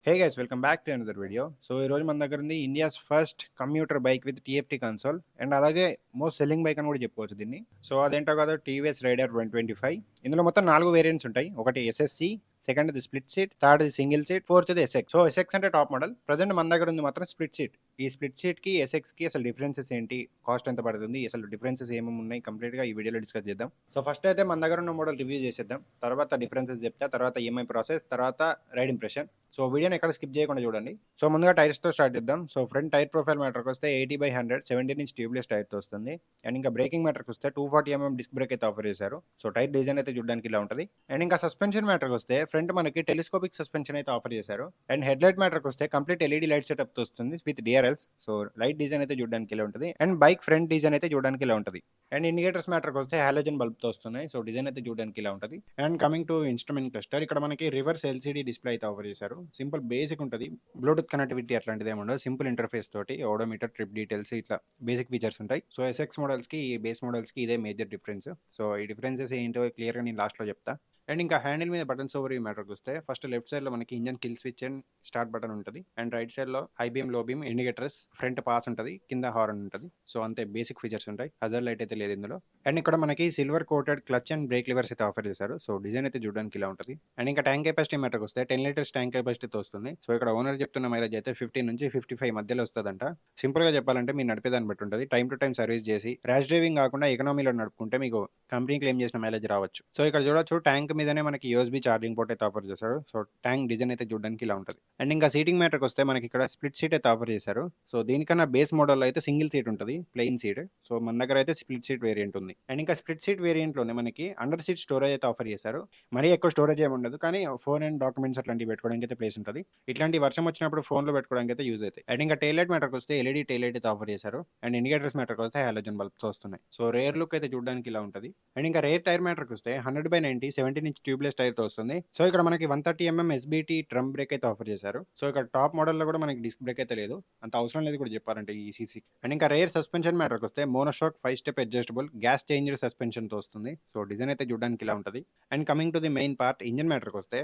Hey guys welcome back to another video. So ఈ రోజు మన దగ్గర ఉంది India's first commuter bike with TFT console and అలాగే మోస్ట్ సెల్లింగ్ బైక్ అని కూడా చెప్పుకోవచ్చు దీన్ని. సో అదేంటో కాదు టీవీఎస్ రైడర్ 125. ఇందులో మొత్తం 4 వేరియంట్స్ ఉంటాయి. ఒకటి SSC, second the split seat, third the single seat, fourth the SX. So SX అంటే టాప్ మోడల్. ప్రజెంట్ మన దగ్గర ఉంది మాత్రం స్ప్లిట్ సీట్. ఈ స్ప్లిట్ సీట్ కి ఎస్ఎక్స్ కి అసలు డిఫరెన్సెస్ ఏంటి, కాస్ట్ ఎంత పడుతుంది, అసలు డిఫరెన్సెస్ ఏమేమి ఉన్నాయి కంప్లీట్ గా ఈ వీడియోలో డిస్కస్ చేద్దాం. సో ఫస్ట్ అయితే మన దగ్గర ఉన్న మోడల్ రివ్యూ చేసేద్దాం, తర్వాత డిఫరెన్సెస్ చెప్తా, తర్వాత ఈఎంఐ ప్రాసెస్, తర్వాత రైడ్ ఇంప్రెషన్. సో వీడియోని ఎక్కడ స్కిప్ చేయకుండా చూడండి. సో ముందుగా టైర్స్ తో స్టార్ట్ చేద్దాం. సో ఫ్రంట్ టైర్ ప్రొఫైల్ మ్యాటర్కి వస్తే 80/100 17 ఇంచ్ ట్యూబ్లెస్ టైర్ తో వస్తుంది. అండ్ ఇంకా బ్రేకింగ్ మ్యాటర్కి వస్తే 240 డిస్క్ బ్రేక్ అయితే ఆఫర్ చేశారు. సో టైర్ డిజైన్ అయితే చూడడానికి ఇలా ఉంటుంది. అండ్ ఇంకా సస్పెన్షన్ మ్యాటర్కి వస్తే ఫ్రంట్ మనకి టెలిస్కోపిక్ సస్పెన్షన్ అయితే ఆఫర్ చేశారు. అండ్ హెడ్ లైట్ మ్యాటర్కి వస్తే కంప్లీట్ ఎల్ఈడి లైట్ సెటప్ తో వస్తుంది with DRLs. So light design అయితే చూడడానికి ఇలా ఉంటుంది. అండ్ బైక్ ఫ్రంట్ డిజైన్ అయితే చూడడానికి ఇలా ఉంటుంది. అండ్ ఇండికేటర్స్ మ్యాటర్కి వస్తే హాలోజన్ బల్బ్ తో వస్తున్నాయి. సో డిజైన్ అయితే చూడడానికి ఇలా ఉంటుంది. And coming to instrument cluster, ఇక్కడ మనకి రివర్స్ ఎల్సీడీ డిస్ప్లే అయితే ఆఫర్ చేశారు. సింపుల్ బేసిక్ ఉంటుంది, బ్లూటూత్ కనెక్టివిటీ అట్లాంటిది ఏమి ఉండదు. సింపుల్ ఇంటర్ఫేస్ తోటి ఓడోమీటర్, ట్రిప్ డీటెయిల్స్ ఇట్లా బేసిక్ ఫీచర్స్ ఉంటాయి. సో ఎస్ఎక్స్ మోడల్స్ కి బేస్ మోడల్స్ కి ఇదే మేజర్ డిఫరెన్స్. సో ఈ డిఫరెన్సెస్ ఏంటో క్లియర్ గా నేను లాస్ట్ లో చెప్తా. అండ్ ఇంకా హ్యాండిల్ మీద బటన్స్ ఓవర్ ఈ మ్యాటర్కి వస్తే ఫస్ట్ లెఫ్ట్ సైడ్ లో మనకి engine kill switch and start button ఉంటుంది. అండ్ రైట్ సైడ్ లో high beam, low beam, indicators, front pass ఉంటుంది, కింద హార్న్ ఉంటుంది. సో అంతే బేసిక్ ఫీచర్స్ ఉంటాయి. హజర్ లైట్ అయితే లేదు ఇందులో. అండ్ ఇక్కడ మనకి silver coated clutch and brake levers అయితే ఆఫర్ చేశారు. సో డిజైన్ అయితే చూడడానికి ఇలా ఉంటుంది. అండ్ ఇంకా ట్యాంక్ కెపాసిటీ మ్యాటర్కి వస్తే 10 లీటర్స్ ట్యాంక్ కెపాసిటీతో వస్తుంది. సో ఇక్కడ ఓనర్ చెప్తున్న మైలేజ్ అయితే 50 నుంచి 55 మధ్యలో వస్తుందంట. సింపుల్ గా చెప్పాలంటే మీరు నడిపేదాన్ని బట్టి ఉంటుంది. టైం టు టైం సర్వీస్ చేసి ర్యాష్ డ్రైవింగ్ కాకుండా ఎకనామీలో నడుపుకుంటే మీకు కంపెనీ క్లెయిమ్ చేసిన మైలేజ్ రావచ్చు. సో ఇక్కడ చూడొచ్చు ట్యాంక్ మీదనే మనకి యూఎస్బీ ఛార్జింగ్ పోర్ట్ అయితే ఆఫర్ చేశారు. సో ట్యాంక్ డిజైన్ అయితే చూడడానికి ఇలా ఉంటుంది. అండ్ ఇంకా సీటింగ్ మ్యాటర్కి వస్తే మనకి ఇక్కడ స్ప్లిట్ సీట్ అయితే ఆఫర్ చేశారు. సో దీనికన్నా బేస్ మోడల్ అయితే సింగిల్ సీట్ ఉంటుంది, ప్లెయిన్ సీట్. సో మన దగ్గర అయితే స్ప్లిట్ సీట్ వేరియంట్ ఉంది. అండ్ ఇంకా స్ప్లిట్ సీట్ వేరియంట్ లోనే మనకి అండర్ సీట్ స్టోరేజ్ అయితే ఆఫర్ చేశారు. మరీ ఎక్కువ స్టోరేజ్ ఏమి ఉండదు, కానీ ఫోన్ అండ్ డాక్యుమెంట్స్ అట్లాంటివి పెట్టుకోవడానికి అయితే ప్లేస్ ఉంటుంది. ఇట్లాంటి వర్షం వచ్చినప్పుడు ఫోన్ లో పెట్టుకోవడానికి అయితే యూజ్ అవుతాయి. అండ్ ఇంకా టైల్ లైట్ మ్యాటర్కి వస్తే ఎల్ఈడి టైల్ లైట్ అయితే ఆఫర్ చేశారు. అండ్ ఇండికేటర్స్ మ్యాటర్కి వస్తే హాలోజన్ బల్బ్స్ వస్తున్నాయి. సో రేర్ లుక్ అయితే చూడడానికి ఇలా ఉంటుంది. అండ్ ఇంకా రేర్ టైర్ మ్యాటర్కి వస్తే 100/90 17 ఇంచ్ ట్యూబ్లెస్ టైర్ తో వస్తుంది. సో ఇక్కడ మనకి 130 ఎస్బిటి ట్రమ్ బ్రేక్ అయితే ఆఫర్ చేశారు. సో ఇక్కడ టాప్ మోడల్ లో కూడా మనకి డిస్క్ బ్రేక్ అయితే లేదు, అంత అవసరం లేదు కూడా చెప్పాలంటే ఈ సీసీ. అండ్ ఇంకా రేర్ సస్పెన్షన్ మ్యాటర్కి వస్తే monoshock 5 step adjustable gas changer suspension తో వస్తుంది. సో డిజైన్ అయితే చూడడానికి ఇలా ఉంటుంది. And coming to the main part, engine మ్యాటర్కి వస్తే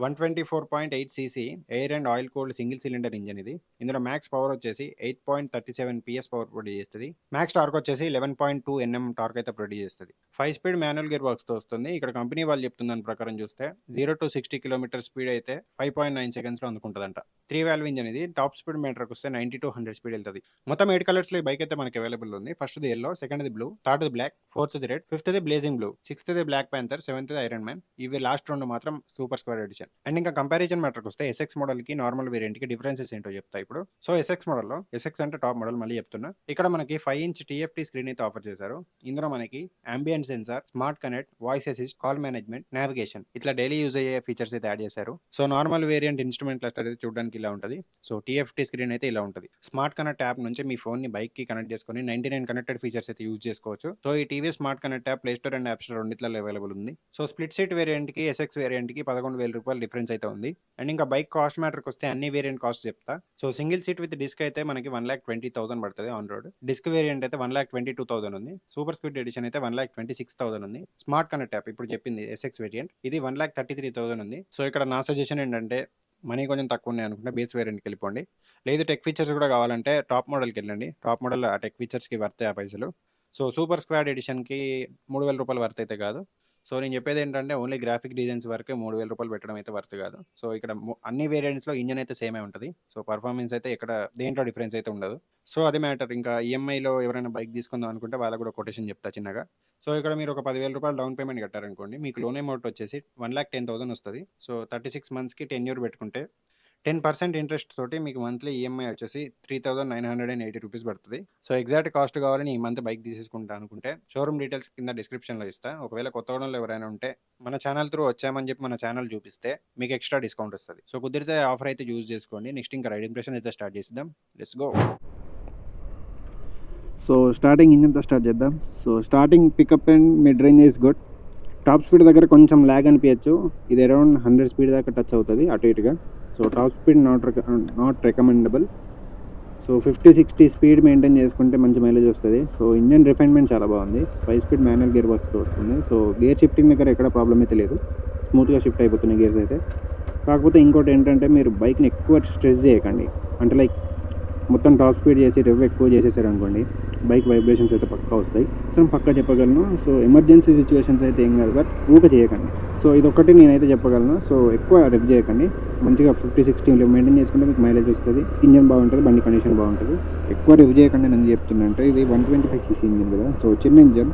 124.8 cc air and oil cooled single cylinder engine ఇది. ఇందులో మ్యాక్స్ పవర్ వచ్చేసి 8.37 PS పవర్ ప్రొడ్యూస్ చేస్తుంది. మ్యాక్స్ టార్క్ వచ్చేసి 11.2 Nm టార్క్ అయితే ప్రొడ్యూస్ చేస్తుంది. 5 స్పీడ్ మాన్యువల్ గేర్ బాక్స్ తో వస్తుంది. ఇక్కడ కంపెనీ వాళ్ళు చెప్తున్న దాని ప్రకారం చూస్తే 0 to 60 km స్పీడ్ అయితే 5.9 seconds లో అందుకుంటుందంట. 3 వాల్వ్ ఇంజన్ ఇది. టాప్ స్పీడ్ మీటర్కి వస్తే 90 to 100 స్పీడ్ వెళ్తుంది. మొత్తం 8 కలర్స్ లో ఈ బైక్ అయితే మనకి అవైలబుల్ ఉంది. First the yellow, second the blue, third the black, fourth the red, fifth the blazing blue, sixth the black panther, seventh the iron man. ఇవి last రెండు మాత్రం సూపర్ స్క్వాడ్ ఎడిషన్. అండ్ ఇంకా comparison మ్యాటర్కి వస్తే SX model కి normal variant కి differences ఏంటో చెప్తా ఇప్పుడు. సో ఎస్ఎక్స్ మోడల్ లో, ఎస్ఎక్స్ అంటే టాప్ మోడల్ మళ్ళీ చెప్తున్నా, ఇక్కడ మనకి 5 ఇంచ్ టీఎఫ్టీ స్క్రీన్ అయితే ఆఫర్ చేశారు. ఇందులో మనకి ambient sensor, smart connect, voice assist, call management, navigation ఇట్లా డైలీ యూజ్ అయ్యే ఫీచర్స్ అయితే యాడ్ చేశారు. So normal variant instrument cluster అయితే చూడడానికి ఇలా ఉంటుంది. సో టీఎఫ్టీ స్క్రీన్ అయితే ఇలా ఉంటుంది. స్మార్ట్ కనెక్ట్ యాప్ నుంచి మీ ఫోన్ ని బైక్ కి కనెక్ట్ చేసుకుని 99 కనెక్టెడ్ ఫీచర్స్ అయితే యూజ్ చేసుకోవచ్చు. సో ఈ TV smart connect app play store and app store రెండిట్లలో అవైలబుల్ ఉంది. సో స్ప్లిట్ సీట్ వేరియంట్ కి ఎస్ఎక్స్ వేరియంట్ కి 11,000 రూపాయలు డిఫరెన్స్ అయితే ఉంది. అండ్ ఇంకా బైక్ కాస్ట్ మ్యాటర్కి వస్తే అన్ని వేరియంట్ కాస్ట్ చెప్తా. So single seat with disc అయితే మనకి 1,20,000 పడుతుంది ఆన్ రోడ్. డిస్క్ వేరియంట్ అయితే 1,22,000 ఉంది. సూపర్ స్పీడ్ ఎడిషన్ అయితే 1,26,000 ఉంది. స్మార్ట్ కనెక్ట్ యాప్ ఇప్పుడు చెప్పింది ఎస్ఎక్స్ వేరియంట్ ఇది 1,33,000 ఉంది. సో ఇక్కడ నా సజెషన్ ఏంటంటే మనీ కొంచెం తక్కువ ఉన్నాయి అనుకుంటే బేస్ వేరియంట్కి వెళ్ళిపోండి. లేదు టెక్ ఫీచర్స్ కూడా కావాలంటే టాప్ మోడల్కి వెళ్ళండి. టాప్ మోడల్ ఆ టెక్ ఫీచర్స్కి వర్తే ఆ పైసలు. సో సూపర్ స్క్వాడ్ ఎడిషన్కి 3,000 రూపాయలు వర్త్ అయితే కాదు. సో నేను చెప్పేది ఏంటంటే ఓన్లీ గ్రాఫిక్ డిజైన్స్ వరకే 3,000 రూపాయలు పెట్టడం అయితే వర్త్ కాదు. సో ఇక్కడ అన్ని వేరియంట్స్లో ఇంజన్ అయితే సేమే ఉంటుంది. సో పర్ఫార్మెన్స్ అయితే ఇక్కడ దేంట్లో డిఫరెన్స్ అయితే ఉండదు. సో అది మ్యాటర్. ఇంకా ఈఎంఐలో ఎవరైనా బైక్ తీసుకుందాం అనుకుంటే వాళ్ళకు కూడా కొటేషన్ చెప్తా చిన్నగా. సో ఇక్కడ మీరు ఒక 10,000 రూపాయలు డౌన్ పేమెంట్ కట్టారనుకోండి, మీకు లోన్ అమౌంట్ వచ్చేసి 1,10,000 వస్తుంది. సో 36 monthsకి 10 year పెట్టుకుంటే 10% ఇంట్రెస్ట్ తోటి మీకు మంత్లీ ఈఎంఐ వచ్చేసి 3,980 రూపీస్ పడుతుంది. సో ఎగ్జాక్ట్ కాస్ట్ కావాలని ఈ మంత్ బైక్ తీసేసుకుంటా అనుకుంటే షోరూమ్ డీటెయిల్స్ కింద డిస్క్రిప్షన్లో ఇస్తా. ఒకవేళ కొత్త వాళ్ళలో ఎవరైనా ఉంటే మన ఛానల్ త్రూ వచ్చామని చెప్పి మన ఛానల్ చూపిస్తే మీకు ఎక్స్ట్రా డిస్కౌంట్ వస్తుంది. సో కుదిరితే ఆఫర్ అయితే యూజ్ చేసుకోండి. నెక్స్ట్ ఇంకా రైడ్ ఇంప్రెషన్ అయితే స్టార్ట్ చేద్దాం. Let's go. సో స్టార్టింగ్ ఇంజన్తో స్టార్ట్ చేద్దాం. So starting pickup and mid range is good. Top speed దగ్గర కొంచెం ల్యాగ్ అనిపించచ్చు. ఇది అరౌండ్ 100 స్పీడ్ దాకా టచ్ అవుతుంది అటు ఇటుగా. So top speed not recommendable. So 50-60 speed maintain చేసుకుంటే మంచి మైలేజ్ వస్తుంది. సో ఇంజన్ రిఫైన్మెంట్ చాలా బాగుంది. 5 స్పీడ్ మాన్యువల్ గేర్ బాక్స్తో వస్తుంది. సో గేర్ షిఫ్టింగ్ దగ్గర ఎక్కడ ప్రాబ్లం అయితే లేదు, స్మూత్గా షిఫ్ట్ అయిపోతున్నాయి గేర్స్ అయితే. కాకపోతే ఇంకోటి ఏంటంటే మీరు బైక్ని ఎక్కువ స్ట్రెస్ చేయకండి. అంటే లైక్ మొత్తం టాప్ స్పీడ్ చేసి రెవ్ ఎక్కువ చేసేసారు అనుకోండి, బైక్ వైబ్రేషన్స్ అయితే పక్కా వస్తాయి. సో పక్కా చెప్పగలను. సో ఎమర్జెన్సీ సిచ్యువేషన్స్ అయితే ఏం కాదు, బట్ ఊక చేయకండి. సో ఇదొక్కటి నేనైతే చెప్పగలను. సో ఎక్కువ రెవ్ చేయకండి, మంచిగా 50-60 మెయింటైన్ చేసుకుంటే మీకు మైలేజ్ వస్తుంది, ఇంజన్ బాగుంటుంది, బండి కండిషన్ బాగుంటుంది. ఎక్కువ రెవ్ చేయకండి నేను చెప్తున్నా అంటే ఇది 125cc ఇంజిన్ కదా, సో చిన్న ఇంజన్.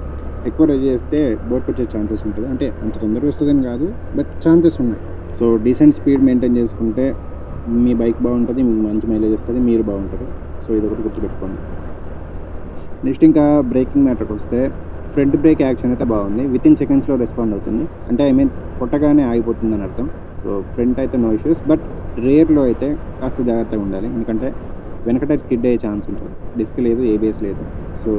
ఎక్కువ రెవ్ చేస్తే బోర్కి వచ్చే ఛాన్సెస్ ఉంటుంది. అంటే అంత తొందరగా వస్తుందని కాదు, బట్ ఛాన్సెస్ ఉన్నాయి. సో డీసెంట్ స్పీడ్ మెయింటైన్ చేసుకుంటే మీ బైక్ బాగుంటుంది, మీకు మంచి మైలేజ్ వస్తుంది, మీరు బాగుంటారు. సో ఇది ఒకటి గుర్తుపెట్టుకోండి. నెక్స్ట్ ఇంకా బ్రేకింగ్ మ్యాటర్కి వస్తే ఫ్రంట్ బ్రేక్ యాక్షన్ అయితే బాగుంది, వితిన్ సెకండ్స్లో రెస్పాండ్ అవుతుంది. అంటే ఐ మీన్ కొట్టగానే ఆగిపోతుంది అని అర్థం. సో ఫ్రంట్ అయితే నో ఇష్యూస్, బట్ రేర్లో అయితే కాస్త జాగ్రత్తగా ఉండాలి, ఎందుకంటే వెనక టైర్ స్కిడ్ అయ్యే ఛాన్స్ ఉంటుంది. డిస్క్ లేదు, ఏబిఎస్ లేదు, సో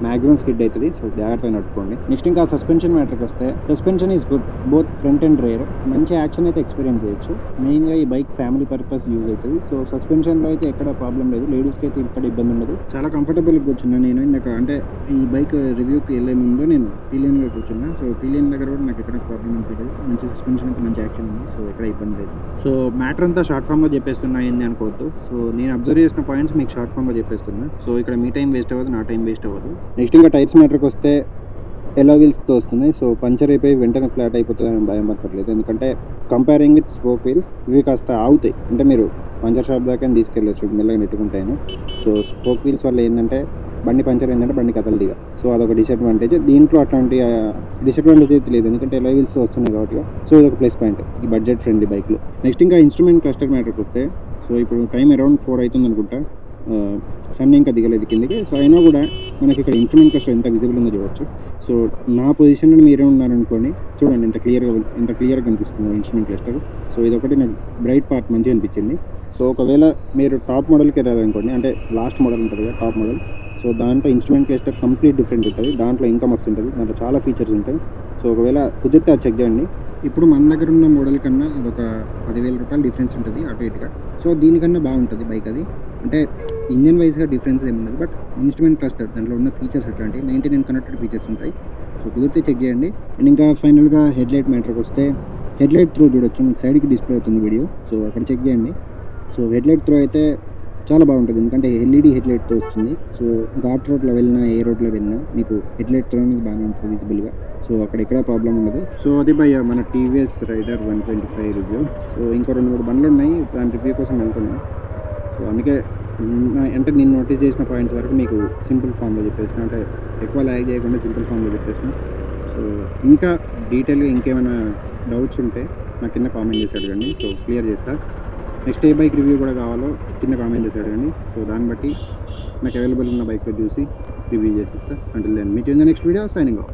మ్యాక్సిమం స్కిడ్ అవుతుంది. సో జాగ్రత్తగా నడుపుకోండి. నెక్స్ట్ ఇంకా సస్పెన్షన్ మ్యాటర్కి వస్తే suspension is good, both front and rare. మంచి యాక్షన్ అయితే ఎక్స్పీరియన్స్ చేయొచ్చు. మెయిన్గా ఈ బైక్ ఫ్యామిలీ పర్పస్ యూజ్ అవుతుంది. సో సస్పెన్షన్లో అయితే ఎక్కడ ప్రాబ్లం లేదు, లేడీస్కి అయితే ఇక్కడ ఇబ్బంది ఉండదు. చాలా కంఫర్టబుల్గా కూర్చున్నాను నేను. ఇందాక అంటే ఈ బైక్ రివ్యూకి వెళ్ళే ముందు నేను పీలియన్లో కూర్చున్నా. సో పీలియన్ దగ్గర కూడా నాకు ఎక్కడ ప్రాబ్లం అనిపించలేదు. మంచి సస్పెన్షన్ అయితే మంచి యాక్షన్ ఉంది, సో ఎక్కడ ఇబ్బంది లేదు. సో మ్యాటర్ అంతా షార్ట్ ఫామ్గా చెప్పేస్తున్నా ఏంది అనుకోవద్దు. సో నేను అబ్జర్వ్ చేసిన పాయింట్స్ మీకు షార్ట్ ఫామ్గా చెప్పేస్తున్నా. సో ఇక్కడ మీ టైం వేస్ట్ అవ్వదు, నా టైం వేస్ట్ అవ్వదు. నెక్స్ట్ ఇంకా టైర్స్ మ్యాటర్కి వస్తే ఎలో వీల్స్తో వస్తున్నాయి. సో పంచర్ అయిపోయి వెంటనే ఫ్లాట్ అయిపోతుందని భయం పక్కర్లేదు, ఎందుకంటే కంపేరింగ్ విత్ స్పోక్ వీల్స్ ఇవి కాస్త ఆగుతాయి. అంటే మీరు పంచర్ షాప్ దాకా తీసుకెళ్ళచ్చు మెల్లగా నెట్టుకుంటాను. సో స్పోక్ వీల్స్ వల్ల ఏంటంటే బండి పంచర్ ఏంటంటే బండి కదలదిగా. సో అదొక డిసడ్వాంటేజ్. దీంట్లో అట్లాంటి డిసడ్వాంటేజ్ అయితే లేదు, ఎందుకంటే ఎలో వీల్స్ వస్తున్నాయి కాబట్టి. సో ఇదొక ప్లస్ పాయింట్ ఈ బడ్జెట్ ఫ్రెండ్లీ బైక్లో. నెక్స్ట్ ఇంకా ఇన్స్ట్రుమెంట్ క్లస్టర్ మ్యాటర్కి వస్తే సో ఇప్పుడు టైం అరౌండ్ 4 అవుతుంది అనుకుంటా. సన్ ఇంకా దిగలేదు కిందకి. సో అయినా కూడా మనకి ఇక్కడ ఇన్స్ట్రుమెంట్ క్లస్టర్ ఎంత విజిబుల్ ఉందో చూడవచ్చు. సో నా పొజిషన్లో మీరే ఉన్నారనుకోండి, చూడండి ఎంత క్లియర్గా కనిపిస్తుందో ఇన్స్ట్రుమెంట్ క్లస్టర్. సో ఇదొకటి నాకు బ్రైట్ పార్ట్ మంచిగా అనిపించింది. సో ఒకవేళ మీరు టాప్ మోడల్కి వెళ్ళాలనుకోండి, అంటే లాస్ట్ మోడల్ ఉంటుంది కదా టాప్ మోడల్, సో దాంట్లో ఇన్స్ట్రుమెంట్ క్లస్టర్ కంప్లీట్ డిఫరెంట్ ఉంటుంది. దాంట్లో ఇంకా మస్తు ఉంటుంది, దాంట్లో చాలా ఫీచర్స్ ఉంటాయి. సో ఒకవేళ కుదిరితే అది చెక్ చేయండి. ఇప్పుడు మన దగ్గర ఉన్న మోడల్ కన్నా అదొక 10,000 రూపాయలు డిఫరెన్స్ ఉంటుంది అటు ఇటుగా. సో దీనికన్నా బాగుంటుంది బైక్ అది. అంటే ఇంజన్ వైజ్గా డిఫరెన్స్ ఏమి ఉండదు, బట్ ఇన్స్ట్రుమెంట్ క్లస్టర్ దాంట్లో ఉన్న ఫీచర్స్ అట్లాంటివి 99 కనెక్టెడ్ ఫీచర్స్ ఉంటాయి. సో కుదిరితే చెక్ చేయండి. అండ్ ఇంకా ఫైనల్గా హెడ్లైట్ మ్యాటర్కి వస్తే హెడ్లైట్ త్రూ చూడొచ్చు, మీకు సైడ్కి డిస్ప్లే అవుతుంది వీడియో. సో అక్కడ చెక్ చేయండి. సో హెడ్లైట్ త్రూ అయితే చాలా బాగుంటుంది, ఎందుకంటే ఎల్ఈడి హెడ్లైట్తో వస్తుంది. సో ఘాట్ రోడ్లో వెళ్ళినా ఏ రోడ్లో వెళ్ళినా మీకు హెడ్లైట్ త్రూ అనేది బాగానే ఉంటుంది విజిబుల్గా. సో అక్కడ ఎక్కడ ప్రాబ్లం ఉండదు. సో అది భయ్య మన టీవీఎస్ రైడర్ 125 రివ్యూ. సో ఇంకో 2-3 బండ్లు ఉన్నాయి, దాని రివ్యూ కోసం వెళ్తున్నాను. సో అందుకే అంటే నేను నోటీస్ చేసిన పాయింట్స్ వరకు మీకు సింపుల్ ఫామ్లో చెప్పేసిన, అంటే ఎక్కువ ల్యాగ్ చేయకుండా సింపుల్ ఫామ్లో చెప్పేసిన. సో ఇంకా డీటెయిల్గా ఇంకేమైనా డౌట్స్ ఉంటే నాకు కింద కామెంట్ చేసి అడగండి. సో క్లియర్ చేస్తా. నెక్స్ట్ ఏ బైక్ రివ్యూ కూడా కావాలో కింద కామెంట్ చేసి అడగండి. సో దాన్ని బట్టి నాకు అవైలబుల్ ఉన్న బైక్లో చూసి రివ్యూ చేసి ఇస్తా. Until then meet in the next video. Signing of.